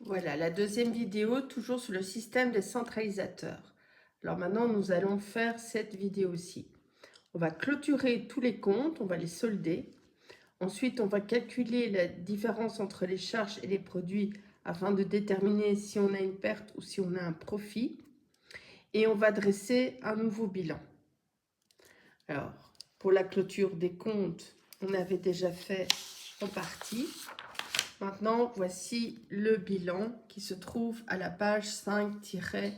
Voilà, la deuxième vidéo, toujours sur le système des centralisateurs. Alors maintenant, nous allons faire cette vidéo-ci. On va clôturer tous les comptes, on va les solder. Ensuite, on va calculer la différence entre les charges et les produits afin de déterminer si on a une perte ou si on a un profit. Et on va dresser un nouveau bilan. Alors, pour la clôture des comptes, on avait déjà fait en partie. Maintenant, voici le bilan qui se trouve à la page 5-12.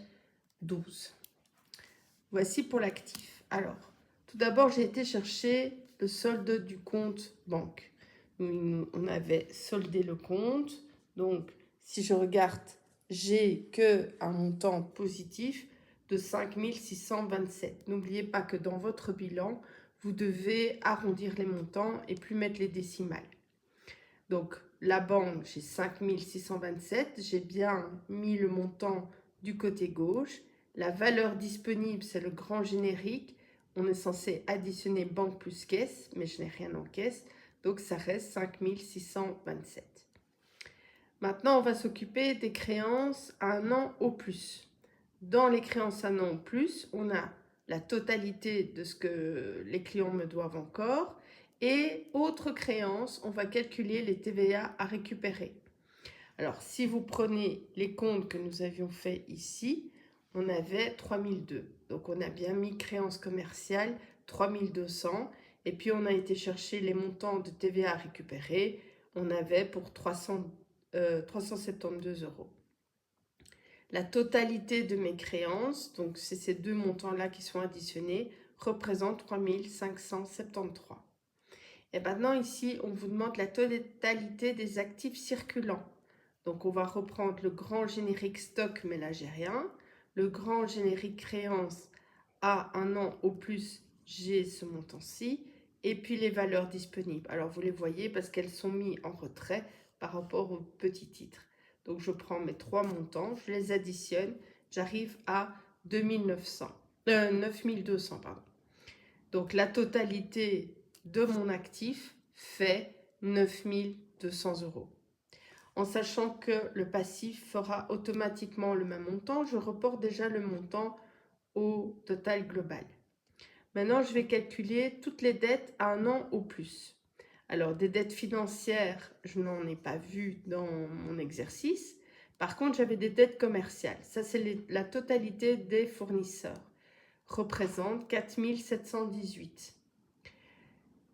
Voici pour l'actif. Alors, tout d'abord, j'ai été chercher le solde du compte banque. On avait soldé le compte. Donc, si je regarde, j'ai qu'un montant positif de 5 627. N'oubliez pas que dans votre bilan, vous devez arrondir les montants et plus mettre les décimales. Donc, la banque, j'ai 5 627. J'ai bien mis le montant du côté gauche. La valeur disponible, c'est le grand générique. On est censé additionner banque plus caisse, mais je n'ai rien en caisse. Donc, ça reste 5 627. Maintenant, on va s'occuper des créances à un an au plus. Dans les créances à un an au plus, on a la totalité de ce que les clients me doivent encore. Et autres créances, on va calculer les TVA à récupérer. Alors, si vous prenez les comptes que nous avions fait ici, on avait 3002. Donc, on a bien mis créances commerciales 3200. Et puis, on a été chercher les montants de TVA à récupérer. On avait pour 372 euros. La totalité de mes créances, donc c'est ces deux montants-là qui sont additionnés, représente 3573. Et maintenant ici, on vous demande la totalité des actifs circulants. Donc on va reprendre le grand générique stock, mais là j'ai rien. Le grand générique créance à un an au plus, j'ai ce montant-ci. Et puis les valeurs disponibles. Alors vous les voyez parce qu'elles sont mises en retrait par rapport au petit titre. Donc je prends mes trois montants, je les additionne, j'arrive à 9200. Pardon. Donc la totalité de mon actif fait 9200 euros. En sachant que le passif fera automatiquement le même montant, je reporte déjà le montant au total global. Maintenant, je vais calculer toutes les dettes à un an au plus. Alors, des dettes financières, je n'en ai pas vu dans mon exercice. Par contre, j'avais des dettes commerciales. Ça, c'est la totalité des fournisseurs. Représente 4718.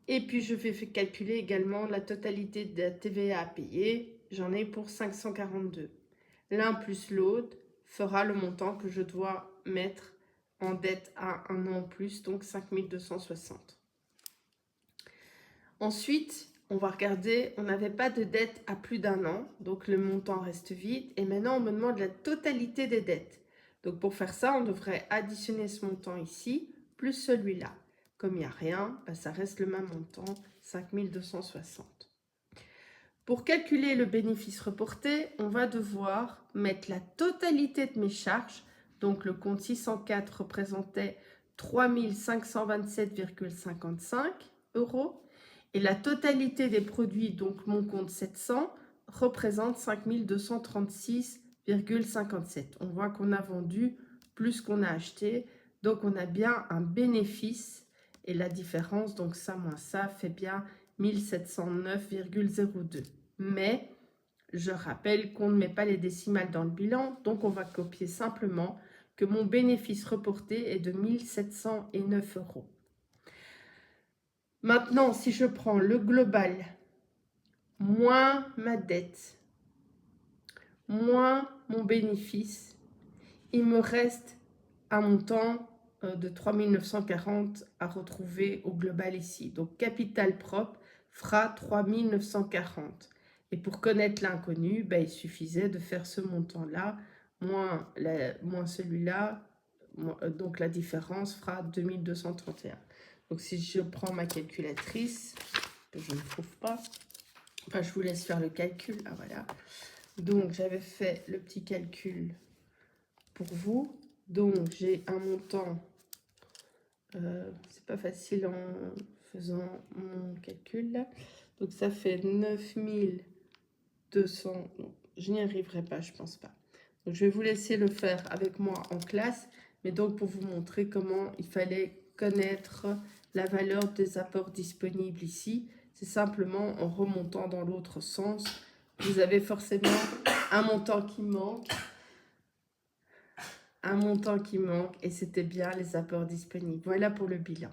Et puis, je vais calculer également la totalité de la TVA à payer. J'en ai pour 542. L'un plus l'autre fera le montant que je dois mettre en dette à un an en plus, donc 5260. Ensuite, on va regarder, on n'avait pas de dette à plus d'un an, donc le montant reste vide. Et maintenant, on me demande la totalité des dettes. Donc pour faire ça, on devrait additionner ce montant ici, plus celui-là. Comme il n'y a rien, ça reste le même montant, 5260. Pour calculer le bénéfice reporté, on va devoir mettre la totalité de mes charges. Donc le compte 604 représentait 3 527,55 euros. Et la totalité des produits, donc mon compte 700, représente 5 236,57. On voit qu'on a vendu plus qu'on a acheté. Donc on a bien un bénéfice. Et la différence, donc ça moins ça, fait bien 1709,02. Mais je rappelle qu'on ne met pas les décimales dans le bilan, donc on va copier simplement que mon bénéfice reporté est de 1709 euros. Maintenant, si je prends le global, moins ma dette, moins mon bénéfice, il me reste un montant de 3 940 à retrouver au global ici. Donc, capital propre fera 3 940. Et pour connaître l'inconnu, il suffisait de faire ce montant-là, moins celui-là. Donc, la différence fera 2231. Donc, si je prends ma calculatrice, que je ne trouve pas, enfin, je vous laisse faire le calcul. Ah, voilà. Donc, j'avais fait le petit calcul pour vous. Donc, j'ai un montant, c'est pas facile en faisant mon calcul là. Donc, ça fait 9200, je n'y arriverai pas, je pense pas. Donc, je vais vous laisser le faire avec moi en classe, mais donc pour vous montrer comment il fallait connaître la valeur des apports disponibles ici. C'est simplement en remontant dans l'autre sens. Vous avez forcément un montant qui manque. Un montant qui manque et c'était bien les apports disponibles. Voilà pour le bilan.